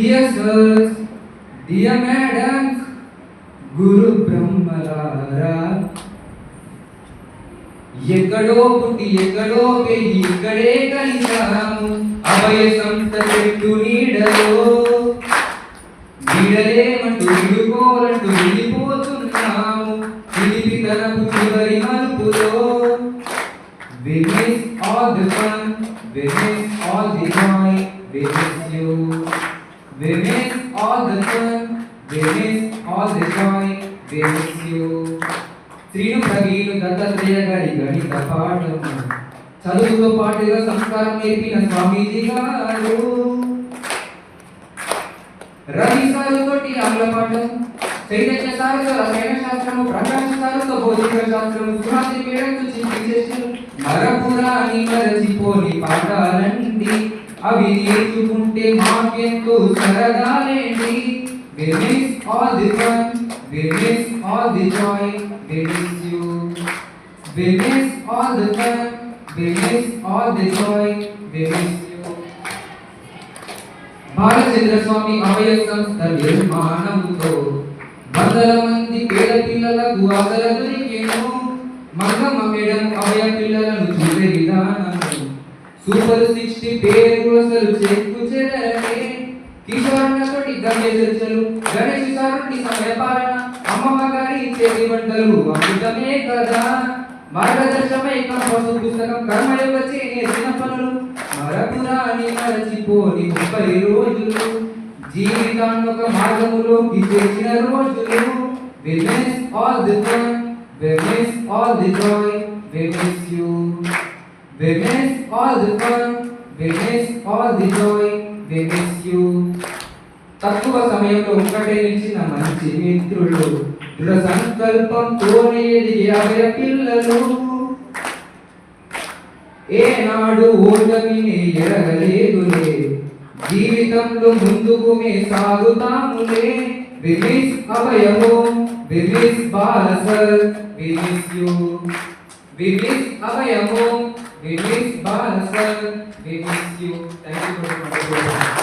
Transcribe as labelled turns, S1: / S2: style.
S1: Dear sirs, dear madams, గురు బ్రహ్మలారా, ఎక్కడో పుట్టి ఎక్కడో పెరిగి ఇక్కడే కలిసాము. అభయ సంస్థ చెట్టు నీడలో నీడలేమంటూ విడుకోలంటూ వెళ్ళిపోతున్నాము. పిలిపితనపు చివరి మలుపులో we miss all the fun, we miss all the joy, we miss you. We miss all the fun, we miss all the joy, we miss you. Srinu Praveen Dattatreya గారి గణిత పాఠం చదువుతో పాటుగా సంస్కారం నేర్పిన స్వామీజీ గారు. రవి సారుతోటి ఆంగ్ల పాఠం, చైతన్య సారుతో రసాయన శాస్త్రము, ప్రకాశ సారుతో భౌతిక శాస్త్రము, సుహాసి మేడంతో చికిత్సలు, మరపురాని మరచిపోని పాఠాలండి. అవి నేర్చుకుంటే మాకెంతో సరదాలేండి. We miss all the fun, we miss all the joy, we miss you. We miss all the fun, we miss all the joy, we miss you. Balachandra స్వామి అభయ సంస్థ నిర్మాణంతో వందల మంది పేద పిల్లలకు ఆదర దొరికేను. మంగమ్మ మేడం అభయ పిల్లలను చూసే విధానము సూపర్ 60 పేరు అసలు చెక్కు చెదరనే. కిషోరన్నతోటి గమ్య చర్చలు, గణేష్ సారుడి సమయపాలన, అమ్మమ్మ గారి చేతి వంటలు అద్భుతమే కదా. మార్గదర్శకమై కంపసు పుస్తకం కర్మయోగ నేర్చిన పనులు, మరపురాని మరచిపోని 30 రోజులు, జీవితాన్ని ఒక మార్గములోకి చేర్చిన రోజులు. We miss all the fun, we miss all the joy, we miss you. We miss all the fun, we miss all the joy, we miss you. తక్కువ సమయంలో ఒక్కటే నిలిచిన మంచి మిత్రులు, దృఢ సంకల్పంతోనే ఎదిగే అభయ పిల్లలు. ఏనాడు ఓటమిని ఎరగలేదులే, జీవితంలో ముందుకు మే సాగుతాములే. We miss Abhaya home, we miss Bala sir, we miss you. We miss Abhaya home, we miss Bala sir, we miss you. Thank you for your